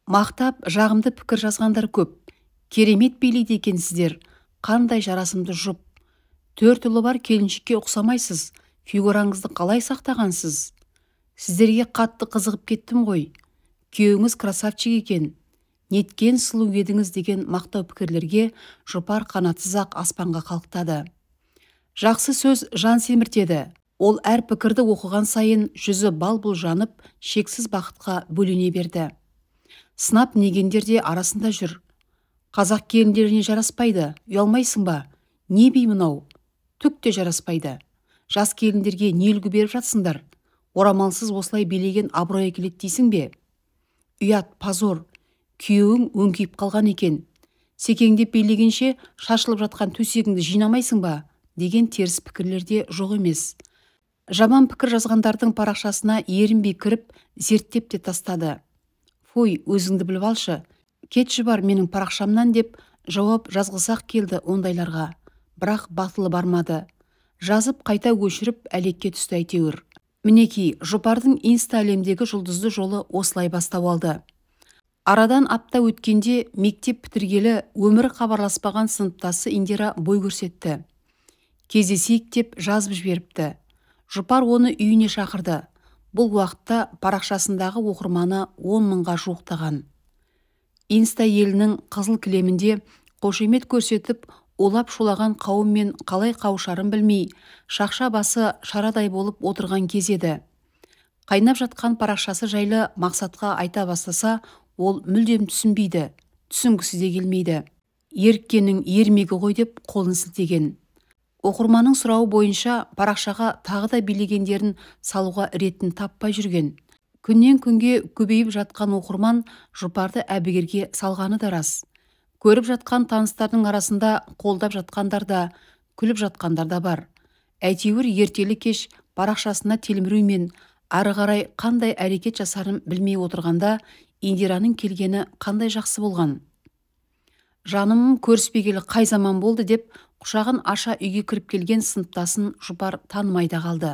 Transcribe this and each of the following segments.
Мақтап, жағымды пікір жазғандар көп. Керемет билейді екенсіздер. Қандай жарасымды жұп. 4 ұлы бар келіншекке ұқсамайсыз. Фигураңызды қалай сақтағансыз? Сіздерге қатты қызығып кеттім ғой. Күйеуіңіз красавчик екен. Неткен сұлу едіңіз деген мақтау пікірлерге жұпар қанатсыз-ақ аспанға қалықтады. Жақсы сөз жан семіртеді. Ол әр пікірді оқыған сайын жүзі бал-бұл жанып, шексіз бақытқа бөлене берді. Сынап негендер де арасында жүр. Қазақ келіндеріне жараспайды, ұялмайсың ба? Не беймін ау? Түк те жараспайды. Жас келіндерге не үлгі беріп жатсыңдар? Орамалсыз осылай билеген абырой әкеледі дейсің бе? Ұят, позор. Күйеуің өңкейіп қалған екен. Секеңдеп билегенше шашылып жатқан төсегіңді жинамайсың ба? Деген теріс пікірлерде жоқ емес. Жаман пікір жазғандардың парақшасына ерінбей кіріп, зерттеп те тастады. Фой, өзіңді біліп алшы. Кетші бар менің парақшамнан деп жауап жазғысақ келді ондайларға. Бірақ батылы бармады. Жазып қайта өшіріп әлекке түсті әйтеуір. Мінекей, жұпардың инста әлемдегі жұлдызды жолы осылай бастау алды. Арадан апта өткенде мектеп бітіргелі өмірі хабарласпаған сыныптасы Индира бой көрсетті. Кездесейік деп жазып жіберіпті. Жұпар оны үйіне шақырды. Бұл уақытта парақшасындағы оқырманы 10 мыңға жуықтаған. Инста елінің қызыл кілемінде қошемет көрсетіп, олап шулаған қауыммен қалай қауышарын білмей, шақша басы шарадай болып отырған кез еді. Қайнап жатқан парақшасы жайлы мақсатқа айта бастаса, ол мүлдем түсінбейді, түсінгісі де келмейді. Еріккеннің ермегі ғой деп қолын сілтеген. Оқырманның сұрауы бойынша парақшаға тағы да билегендерін салуға ретін таппай жүрген. Күннен күнге көбейіп жатқан оқырман жұпарды әбігерге салғаны да рас. Көріп жатқан таныстардың арасында қолдап жатқандар да, күліп жатқандар да бар. Әйтеуір ертелі кеш парақшасына телмірумен ары қарай қандай әрекет жасарын білмей отырғанда Индираның келгені қандай жақсы болған. Жаным көріспегелі қай заман болды деп құшағын аша үйге кіріп келген сыныптасын жұпар танымайда қалды.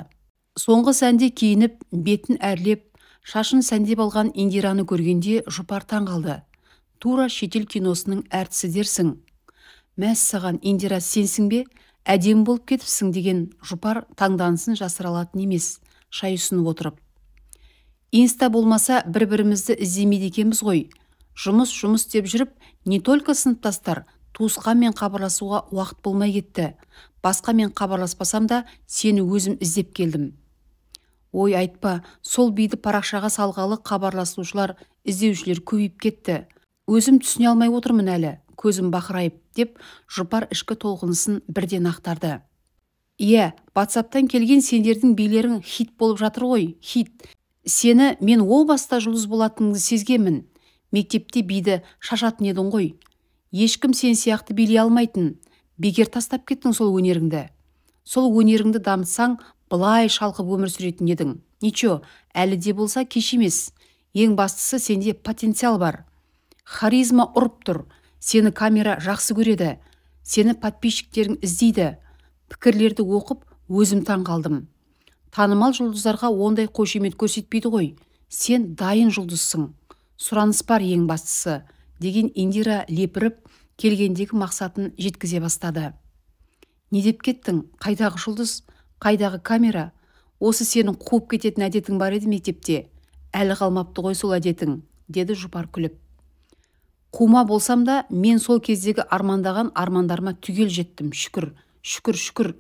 Соңғы сәнде киініп, бетін әрлеп, шашын сәндеп алған Индираны көргенде жұпар таң қалды. Тура шетел киносының әртісі дерсің. Мәссаған, Индира, сенсің бе? Әдем болып кетіпсің деген жұпар таңданысын жасыра алатын емес, шай ұсынып отырып. Инста болмаса бір-бірімізді іздемейді екенбіз ғой. Жұмыс деп жүріп, не только сыныптастар, туысқанмен хабарласуға уақыт болмай кетті. Басқамен хабарласпасам да сені өзім іздеп келдім. Ой, айтпа, сол биді парақшаға салғалы хабарласушылар, іздеушілер көбейіп кетті. Өзім түсіне алмай отырмын әлі, көзім бақырайып, деп жұпар ішкі толқынысын бірден ақтарды. Иә, WhatsApp'тан келген сендердің билерің хит болып жатыр ғой, хит. Сені мен о баста жұлдыз болатыныңды сезгенмін. Мектепте биді шашатын едің ғой. Ешкім сен сияқты билей алмайтын. Бекер тастап кеттің сол өнеріңді. Сол өнеріңді дамытсаң, былай шалқып өмір сүретін едің. Ничо, әлі де болса кеш емес. Ең бастысы сенде потенциал бар. Харизма ұрып тұр. Сені камера жақсы көреді. Сені подписчиктерің іздейді. Пікірлерді оқып, өзім таң қалдым. Танымал жұлдыздарға ондай қошемет көрсетпейді ғой. Сен дайын жұлдызсың. Сұраныс бар ең бастысы, деген Индира лепіріп, келгендегі мақсатын жеткізе бастады. Не деп кеттің? Қайдағы жұлдыз? Қайдағы камера? Осы сенің қуып кететін әдетің бар еді мектепте. Әлі қалмапты ғой сол әдетің, деді жұпар күліп. Қума болсам да, мен сол кездегі армандаған армандарыма түгел жеттім, шүкір, шүкір, шүкір.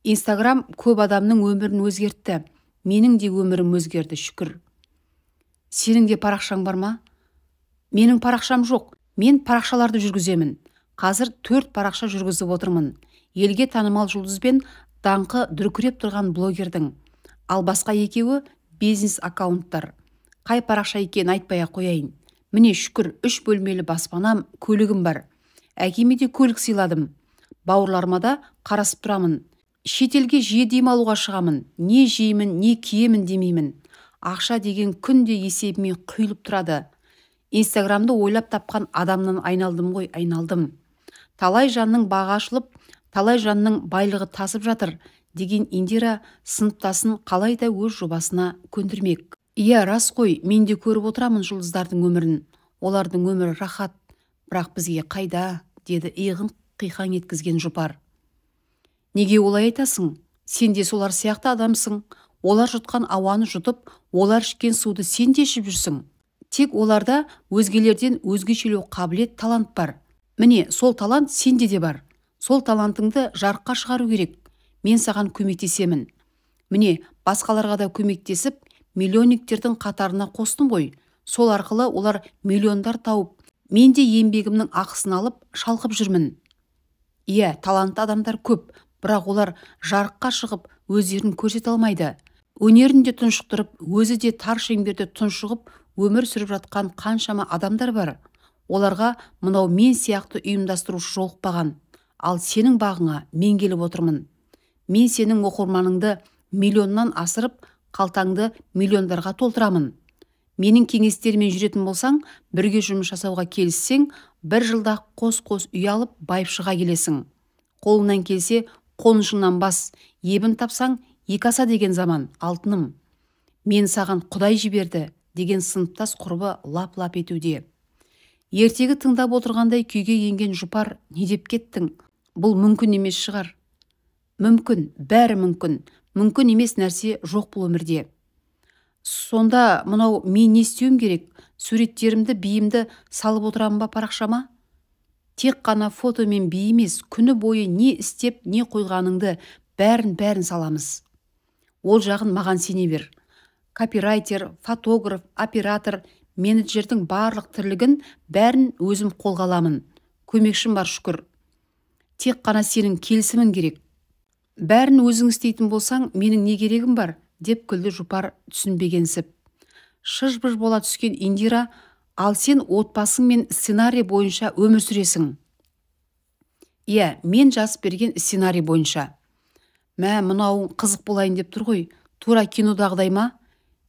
Инстаграм көп адамның өмірін өзгертті. Менің де өмірім өзгерді, шүкір. Сенің де парақшаң бар ма? Менің парақшам жоқ. Мен парақшаларды жүргіземін. Қазір 4 парақша жүргізіп отырмын. Елге танымал жұлдызбен даңқы дүркіреп тұрған блогердің. Ал басқа екеуі бизнес аккаунттар. Қай парақша екенін айтпай-ақ қояйын. Міне шүкір 3 бөлмелі баспанам, көлігім бар. Әкеме де көлік сыйладым. Бауырларыма да қарасып тұрамын. Шетелге жиі демалуға шығамын. Не жеймін, не киемін демеймін. Ақша деген күнде есебіме құйылып тұрады. Инстаграмды ойлап тапқан адамнан айналдым ғой, айналдым. Талай жанның бағы ашылып, талай жанның байлығы тасып жатыр, деген Индира сыныптасын қалайда өз жобасына көндірмек. Иә, рас қой, мен де көріп отырамын жұлдыздардың өмірін. олардың өмірі рахат, бірақ бізге қайда, деді иығын қиқаң еткізген жұпар. Неге олай айтасың? Сен де солар сияқты адамсың. Олар жұтқан ауаны жұтып, олар ішкен суды сен де ішіп жүрсің. Тек оларда өзгелерден өзгешелеу қабілет, талант бар. Міне, сол талант сенде де бар. Сол талантыңды жарыққа шығару керек. Мен саған көмектесемін. Міне, басқаларға да көмектесіп, миллионниктердің қатарына қостым ғой. Сол арқылы олар миллиондар тауып, мен де еңбегімнің ақысын алып, шалқып жүрмін. Иә, талантты адамдар көп, бірақ олар жарыққа шығып, өздерін көрсете алмайды. Өнерін де тұншықтырып, өзі де тар шеңберде тұншығып, өмір сүріп жатқан қаншама адамдар бар. Оларға мынау мен сияқты ұйымдастырушы жолықпаған. Ал сенің бағыңа мен келіп отырмын. Мен сенің оқырманыңды миллионнан асырып, қалтаңды миллиондарға толтырамын. Менің кеңестерімен жүретін болсаң, бірге жұмыс жасауға келіссең, бір жылда қос-қос үй алып, байып шыға келесің. Қолынан келсе, қонышыңнан бас, ебін тапсаң, екі аса деген заман, алтыным. Мен саған Құдай жіберді, деген сыныптас құрбы лап-лап етуде. Ертегі тыңдап отырғандай күйге енген жұпар, не деп кеттің? Бұл мүмкін емес шығар. Мүмкін, бәрі мүмкін. Мүмкін емес нәрсе жоқ бұл өмірде. Сонда мынау мен не істеуім керек? Суреттерімді, биімді салып отырамын ба парақшама? Тек қана фото мен би емес, күні бойы не істеп, не қойғаныңды бәрін саламыз. Ол жағын маған сене бер. Копирайтер, фотограф, оператор, менеджердің барлық тірлігін бәрін өзім қолға аламын. Көмекшім бар, шүкір. Тек қана сенің келісімің керек. Бәрін өзің істейтін болсаң, менің не керегім бар? Деп күлді жұпар түсінбегенсіп. Шыж-быж бола түскен Индира, ал сен отбасың мен сценарий бойынша өмір сүресің. Иә, мен жазып берген сценарий бойынша. Мынауың қызық болайын деп тұр ғой. Тура кинодағыдай ма?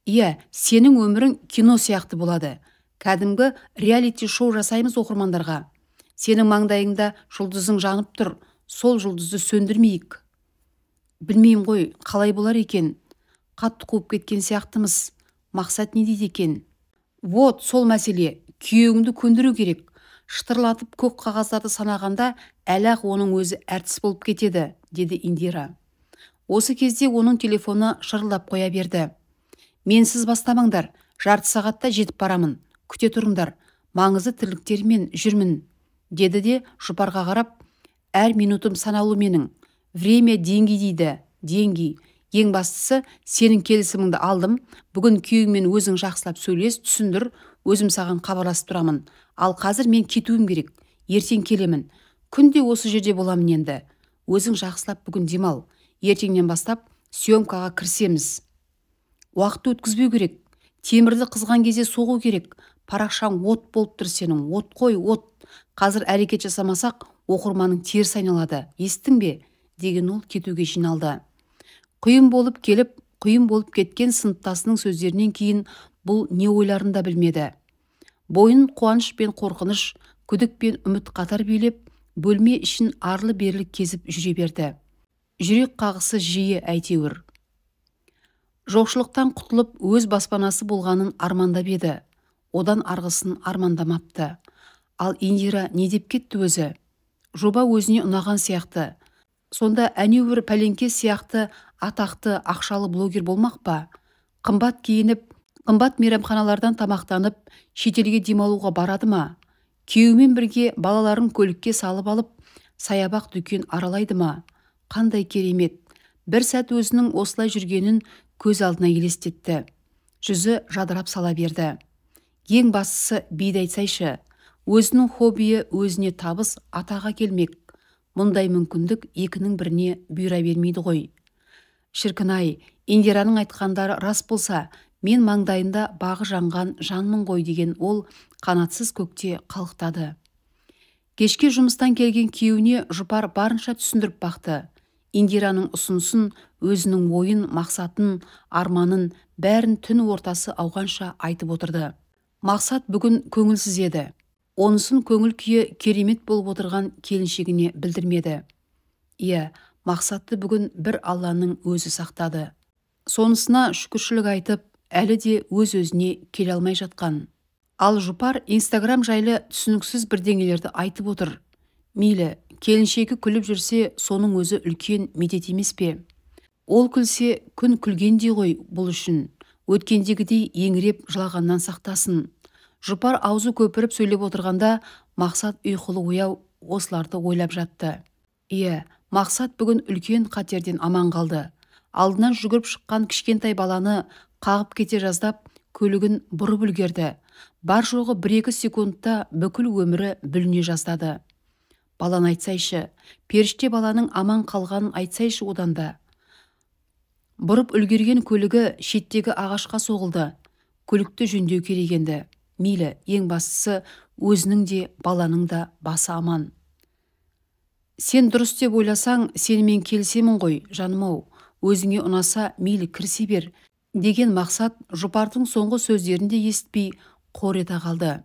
Иә, сенің өмірің кино сияқты болады. Кәдімгі реалити шоу жасаймыз оқырмандарға. Сенің маңдайыңда жұлдызың жанып тұр. Сол жұлдызды сөндірмейік. Білмеймін ғой, қалай болар екен? Қатты қуып кеткен сияқтымыз. Мақсат не дейді екен? Вот, сол мәселе. Күйеуіңді көндіру керек. Шытырлатып көк қағаздарды санағанда, әлі-ақ оның өзі әртіс болып кетеді, деді Индира. Осы кезде оның телефоны шырылдап қоя берді. Менсіз бастамаңдар, жарты сағатта жетіп барамын. Күте тұрыңдар, маңызды тірліктермен жүрмін, деді де жұпарға қарап, әр минутым санаулы менің. Время деньги дейді, деньги. Ең бастысы, сенің келісіміңді алдым. Бүгін күйеуіңмен өзің жақсылап сөйлес, түсіндір, өзім саған хабарласып тұрамын. Ал қазір мен кетуім керек. Ертең келемін. Күнде осы жерде боламын енді. Өзің жақсылап бүгін демал. Ертеңнен бастап съемкаға кірісеміз. Уақыт өткізбеу керек. Темірді қызған кезде соғу керек. Парақшаң от болып тұр сенің. От қой, от. Қазір әрекет жасамасақ, оқырманың теріс айналады. Естің бе? Деген ол кетуге жиналды. Құйын болып келіп, құйын болып кеткен сыныптасының сөздерінен кейін бұл не ойларын да білмеді. Бойын қуаныш пен қорқыныш, күдік пен үміт қатар билеп, бөлме ішін арлы-берлі кезіп жүре берді. Жүрек қағысы жиі әйтеуір. Жоқшылықтан құтылып, өз баспанасы болғанын армандап еді. Одан арғысын армандамапты. Ал Индира не деп кетті өзі? Жоба өзіне ұнаған сияқты. Сонда әнеуір пәленке сияқты атақты ақшалы блогер болмақ па? Қымбат киініп, қымбат мейрамханалардан тамақтанып, шетелге демалуға барады ма? Күйеуімен бірге балаларын көлікке салып алып, саябақ дүкен аралайды ма? Қандай керемет! Бір сәт өзінің осылай жүргенін көз алдына елестетті. Жүзі жадырап сала берді. Ең бастысы биді айтсайшы. Өзінің хоббиі өзіне табыс, атаға келмек. Мұндай мүмкіндік екінің біріне бұйыра бермейді ғой. Шіркін-ай, Индираның айтқандары рас болса, мен маңдайында бағы жанған жанмын ғой деген ол қанатсыз көкте қалықтады. Кешке жұмыстан келген күйеуіне жұпар барынша түсіндіріп бақты. Индираның ұсынысын, өзінің ойын, мақсатын, арманын бәрін түн ортасы ауғанша айтып отырды. Мақсат бүгін көңілсіз еді. Онысын көңіл күйі керемет болып отырған келіншегіне білдірмеді. Иә, мақсатты бүгін бір Алланың өзі сақтады. Сонысына шүкіршілік айтып, әлі де өз-өзіне келе алмай жатқан. Ал жұпар Инстаграм жайлы түсініксіз бірдеңелерді айтып отыр. Мейлі, келіншегі күліп жүрсе, соның өзі үлкен медет емес пе? Ол күлсе, күн күлгендей ғой бұл үшін. Өткендегідей еңіреп жылағаннан сақтасын. Жұпар аузы көпіріп сөйлеп отырғанда, Мақсат ұйқылы ояу осыларды ойлап жатты. Иә, Мақсат бүгін үлкен қатерден аман қалды. Алдынан жүгіріп шыққан кішкентай баланы қағып кете жаздап, көлігін бұрып үлгерді. Бар жоғы 1-2 секундта бүкіл өмірі бүліне жаздады. Баланы айтсайшы, періште баланың аман қалғанын айтсайшы одан да. Бұрып үлгерген көлігі шеттегі ағашқа соғылды. Көлікті жөндеу керек енді. Мейлі, ең бастысы өзінің де баланың да басы аман. Сен дұрыс деп ойласаң, сенімен келісемін ғой, жаным-ау. Өзіңе ұнаса мейлі кірсе бер, деген Мақсат жұпардың соңғы сөздерінде естпей қор ете қалды.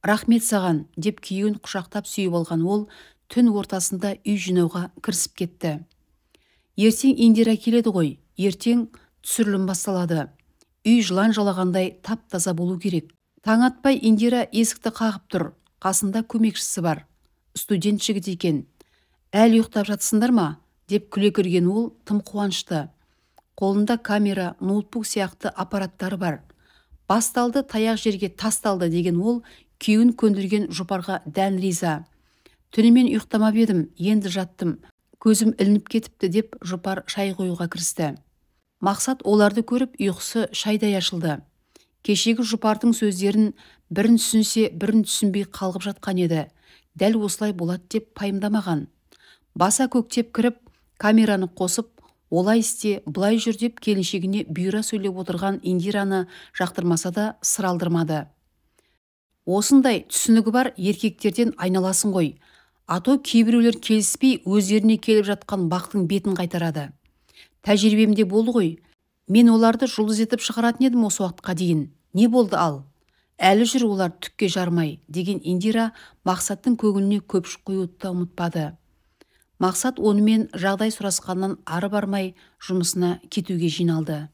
Рахмет саған, деп күйеуін құшақтап сүйіп алған ол түн ортасында үй жинауға кірісіп кетті. Ертең Индира келеді ғой, ертең түсірілім басталады. Үй жылан жалағандай тап-таза болу керек. Таң атпай Индира есікті қағып тұр. Қасында көмекшісі бар. Студент жігіт екен. Әлі ұйықтап жатсыңдар ма? Деп күле кірген ол тым қуанышты. Қолында камера, ноутбук сияқты аппараттары бар. Басталды, таяқ жерге тасталды деген ол күйеуін көндірген жұпарға дән риза. Түнімен ұйықтамап едім, енді жаттым. Көзім ілініп кетіпті деп жұпар шай қоюға кірісті. Мақсат оларды көріп ұйқысы шайдай ашылды. Кешегі жұпардың сөздерін бірін түсінсе, бірін түсінбей қалғып жатқан еді. Дәл осылай болады деп пайымдамаған. Баса көктеп кіріп, камераны қосып, олай істе, бұлай жүр деп келіншегіне бұйыра сөйлеп отырған Индираны жақтырмаса да сыр алдырмады. Осындай түсінігі бар еркектерден айналасын ғой. Ато кейбіреулер келіспей өздеріне келіп жатқан бақтың бетін қайтарады. Тәжірибемде болды ғой. Мен оларды жұлдыз етіп шығаратын едім осы уақытқа дейін. Не болды ал? Әлі жүр олар түкке жармай, деген Индира Мақсаттың көңіліне көпшік құюды да ұмытпады. Мақсат онымен жағдай сұрасқаннан ары бармай жұмысына кетуге жиналды.